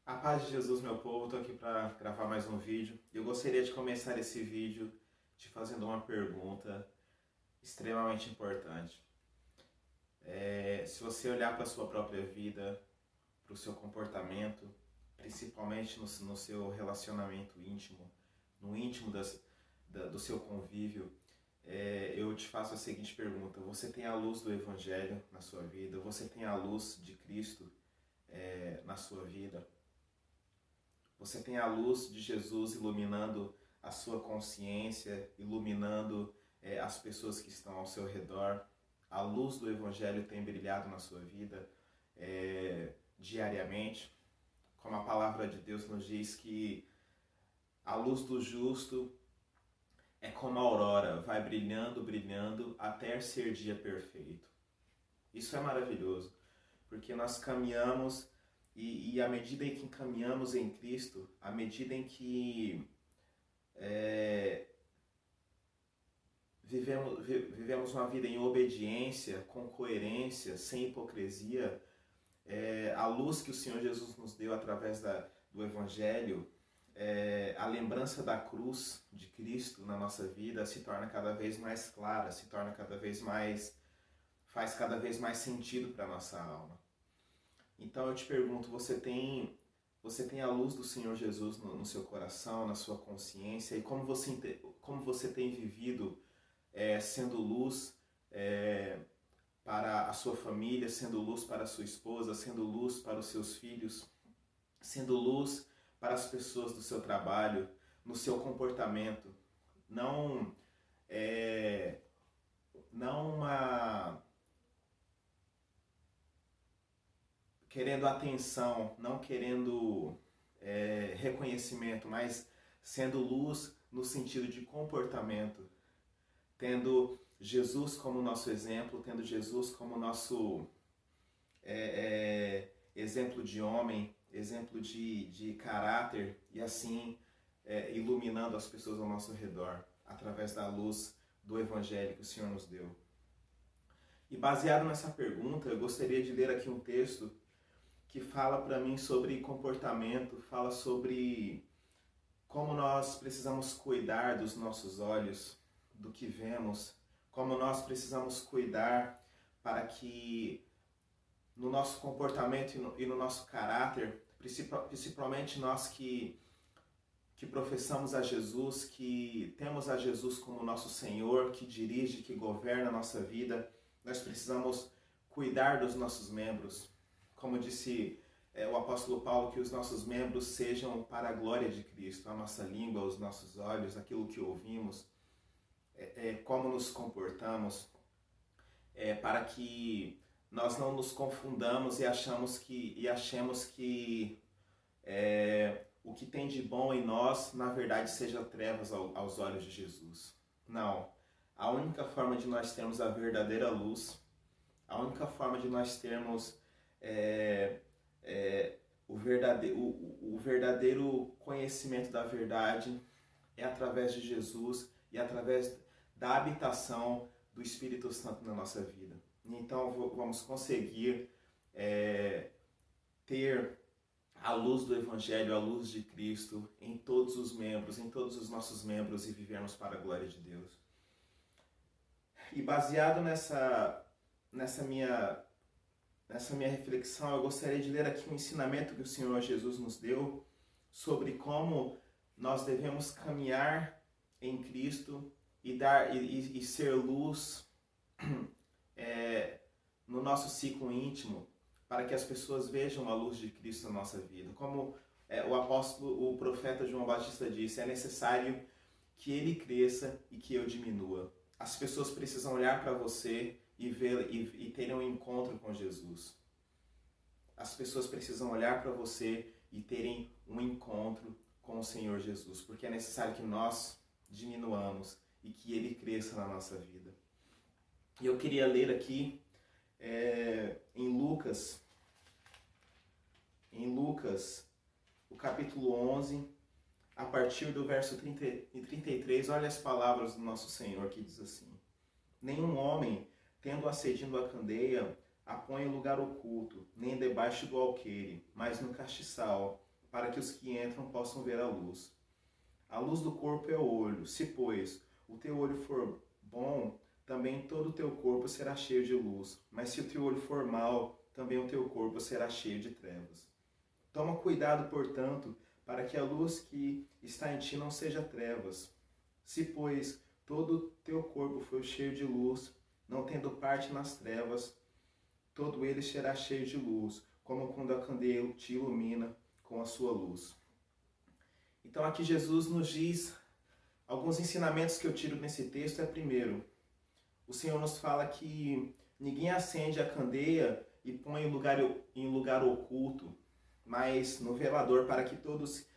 A paz de Jesus, meu povo, estou aqui para gravar mais um vídeo. Eu gostaria de começar esse vídeo te fazendo uma pergunta extremamente importante. Se você olhar para a sua própria vida, para o seu comportamento, principalmente no seu relacionamento íntimo, no íntimo do seu convívio, eu te faço a seguinte pergunta: você tem a luz do Evangelho na sua vida? Você tem a luz de Cristo na sua vida? Você tem a luz de Jesus iluminando a sua consciência, iluminando as pessoas que estão ao seu redor. A luz do Evangelho tem brilhado na sua vida diariamente. Como a palavra de Deus nos diz que a luz do justo é como a aurora, vai brilhando, brilhando, até ser dia perfeito. Isso é maravilhoso, porque nós caminhamos e à medida em que caminhamos em Cristo, à medida em que vivemos uma vida em obediência, com coerência, sem hipocrisia, a luz que o Senhor Jesus nos deu através do Evangelho, a lembrança da cruz de Cristo na nossa vida se torna cada vez mais clara, se torna cada vez mais, faz cada vez mais sentido para a nossa alma. Então eu te pergunto, você tem a luz do Senhor Jesus no seu coração, na sua consciência, e como você tem vivido sendo luz para a sua família, sendo luz para a sua esposa, sendo luz para os seus filhos, sendo luz para as pessoas do seu trabalho, no seu comportamento. Não, não querendo atenção, não querendo reconhecimento, mas sendo luz no sentido de comportamento, tendo Jesus como nosso exemplo, tendo Jesus como nosso exemplo de homem, exemplo de caráter, e assim iluminando as pessoas ao nosso redor, através da luz do Evangelho que o Senhor nos deu. E baseado nessa pergunta, eu gostaria de ler aqui um texto que fala para mim sobre comportamento, fala sobre como nós precisamos cuidar dos nossos olhos, do que vemos, como nós precisamos cuidar para que no nosso comportamento e no nosso caráter, principalmente nós que professamos a Jesus, que temos a Jesus como nosso Senhor, que dirige, que governa a nossa vida, nós precisamos cuidar dos nossos membros. Como disse o apóstolo Paulo, que os nossos membros sejam para a glória de Cristo, a nossa língua, os nossos olhos, aquilo que ouvimos, como nos comportamos, para que nós não nos confundamos e achemos que o que tem de bom em nós, na verdade, seja trevas aos olhos de Jesus. Não. A única forma de nós termos a verdadeira luz, a única forma de nós termos o verdadeiro conhecimento da verdade é através de Jesus e através da habitação do Espírito Santo na nossa vida. Então vamos conseguir ter a luz do Evangelho, a luz de Cristo em todos os membros, em todos os nossos membros, e vivermos para a glória de Deus. E baseado nessa minha reflexão, eu gostaria de ler aqui um ensinamento que o Senhor Jesus nos deu sobre como nós devemos caminhar em Cristo e ser luz no nosso ciclo íntimo, para que as pessoas vejam a luz de Cristo na nossa vida. Como o profeta João Batista disse, é necessário que ele cresça e que eu diminua. As pessoas precisam olhar para você e terem um encontro com Jesus. As pessoas precisam olhar para você e terem um encontro com o Senhor Jesus, porque é necessário que nós diminuamos e que Ele cresça na nossa vida. E eu queria ler aqui em Lucas, o capítulo 11, a partir do verso 30 e 33, olha as palavras do nosso Senhor, que diz assim: nenhum homem, tendo acedido a candeia, a põe em lugar oculto, nem debaixo do alqueire, mas no castiçal, para que os que entram possam ver a luz. A luz do corpo é o olho. Se, pois, o teu olho for bom, também todo o teu corpo será cheio de luz. Mas se o teu olho for mau, também o teu corpo será cheio de trevas. Toma cuidado, portanto, para que a luz que está em ti não seja trevas. Se, pois, todo o teu corpo for cheio de luz, não tendo parte nas trevas, todo ele será cheio de luz, como quando a candeia te ilumina com a sua luz. Então aqui Jesus nos diz alguns ensinamentos que eu tiro nesse texto. Primeiro, o Senhor nos fala que ninguém acende a candeia e põe em lugar oculto, mas no velador, para que todos,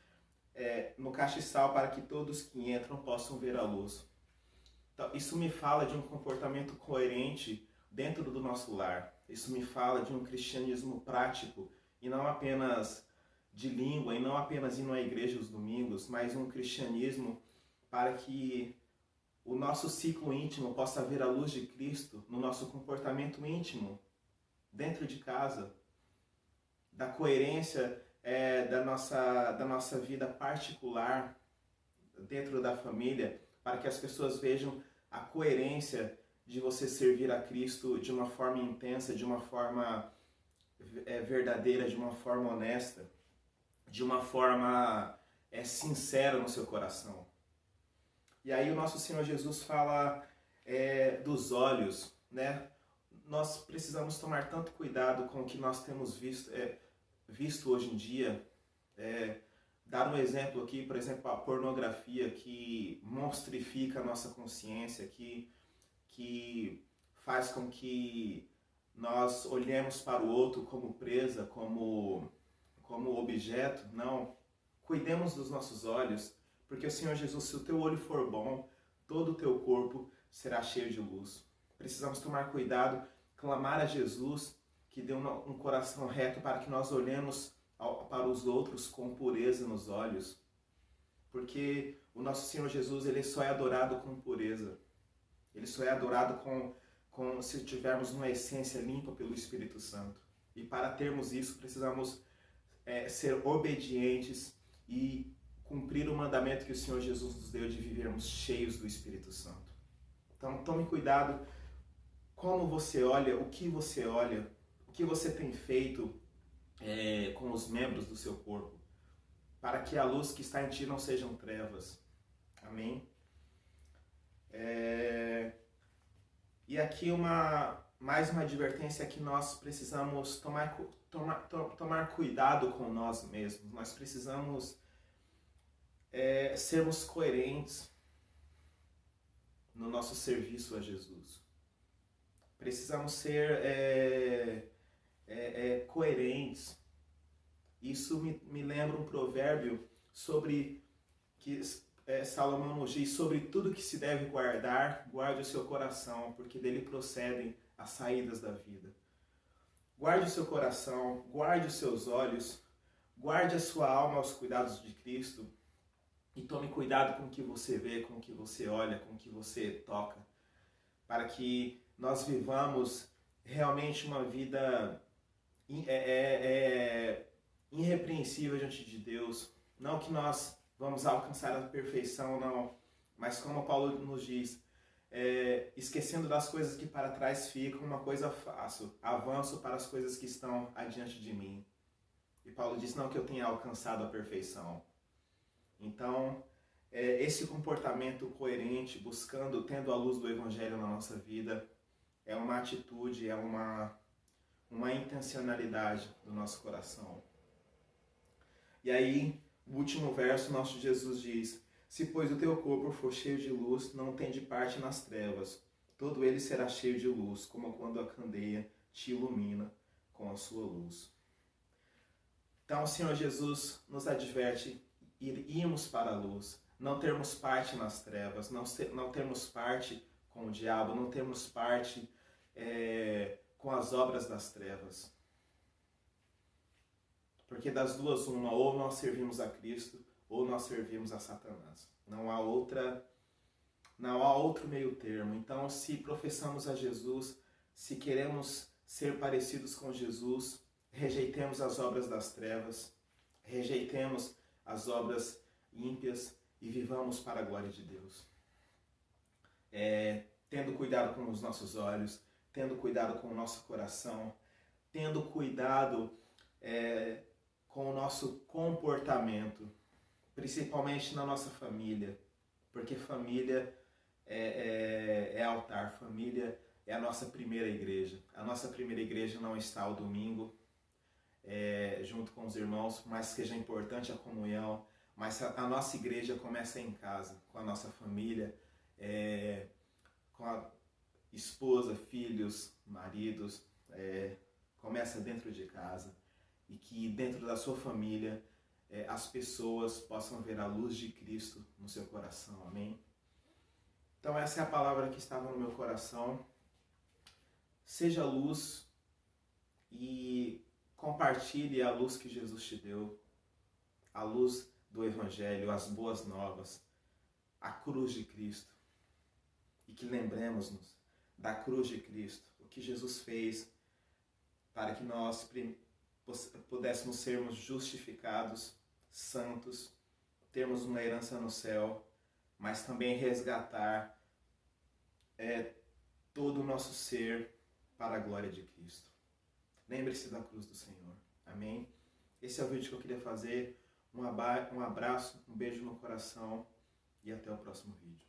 no castiçal, para que todos que entram possam ver a luz. Então, isso me fala de um comportamento coerente dentro do nosso lar. Isso me fala de um cristianismo prático e não apenas de língua, e não apenas indo à igreja os domingos, mas um cristianismo para que o nosso ciclo íntimo possa ver a luz de Cristo no nosso comportamento íntimo, dentro de casa, da coerência da nossa vida particular, dentro da família, para que as pessoas vejam a coerência de você servir a Cristo de uma forma intensa, de uma forma verdadeira, de uma forma honesta, de uma forma sincera no seu coração. E aí o nosso Senhor Jesus fala dos olhos, né? Nós precisamos tomar tanto cuidado com o que nós temos visto hoje em dia. Dar um exemplo aqui, por exemplo, a pornografia, que monstrifica a nossa consciência, que faz com que nós olhemos para o outro como presa, como objeto. Não, cuidemos dos nossos olhos, porque o Senhor Jesus, se o teu olho for bom, todo o teu corpo será cheio de luz. Precisamos tomar cuidado, clamar a Jesus, que dê um coração reto, para que nós olhemos para os outros com pureza nos olhos, porque o nosso Senhor Jesus, ele só é adorado com pureza, ele só é adorado se tivermos uma essência limpa pelo Espírito Santo. E para termos isso, precisamos ser obedientes e cumprir o mandamento que o Senhor Jesus nos deu de vivermos cheios do Espírito Santo. Então tome cuidado como você olha, o que você tem feito com os membros do seu corpo, para que a luz que está em ti não sejam trevas. Amém? E aqui mais uma advertência, que nós precisamos tomar cuidado com nós mesmos. Nós precisamos sermos coerentes no nosso serviço a Jesus. Precisamos ser coerentes. Isso me lembra um provérbio sobre que Salomão nos diz: sobre tudo que se deve guardar, guarde o seu coração, porque dele procedem as saídas da vida. Guarde o seu coração, guarde os seus olhos, guarde a sua alma aos cuidados de Cristo, e tome cuidado com o que você vê, com o que você olha, com o que você toca, para que nós vivamos realmente uma vida irrepreensível diante de Deus. Não que nós vamos alcançar a perfeição, não, mas como Paulo nos diz, esquecendo das coisas que para trás ficam, uma coisa faço, avanço para as coisas que estão adiante de mim. E Paulo diz, não que eu tenha alcançado a perfeição. Então, esse comportamento coerente, tendo a luz do Evangelho na nossa vida, é uma atitude, é uma intencionalidade do nosso coração. E aí, o último verso, nosso Jesus diz: se pois o teu corpo for cheio de luz, não tende parte nas trevas, todo ele será cheio de luz, como quando a candeia te ilumina com a sua luz. Então o Senhor Jesus nos adverte irmos para a luz, não termos parte nas trevas, não termos parte com o diabo, não termos parte com as obras das trevas. Porque das duas uma, ou nós servimos a Cristo, ou nós servimos a Satanás. Não há outro meio termo. Então, se professamos a Jesus, se queremos ser parecidos com Jesus, rejeitemos as obras das trevas, Rejeitemos as obras ímpias e vivamos para a glória de Deus. Tendo cuidado com os nossos olhos, tendo cuidado com o nosso coração, tendo cuidado com o nosso comportamento, principalmente na nossa família, porque família é altar, família é a nossa primeira igreja. A nossa primeira igreja não está ao domingo, junto com os irmãos, mas seja importante a comunhão, mas a nossa igreja começa em casa, com a nossa família, com a esposa, filhos, maridos, começa dentro de casa, e que dentro da sua família as pessoas possam ver a luz de Cristo no seu coração, amém? Então essa é a palavra que estava no meu coração. Seja luz e compartilhe a luz que Jesus te deu, a luz do Evangelho, as boas novas, a cruz de Cristo. E que lembremos-nos da cruz de Cristo, o que Jesus fez para que nós pudéssemos sermos justificados, santos, termos uma herança no céu, mas também resgatar todo o nosso ser para a glória de Cristo. Lembre-se da cruz do Senhor. Amém? Esse é o vídeo que eu queria fazer. Um abraço, um beijo no coração e até o próximo vídeo.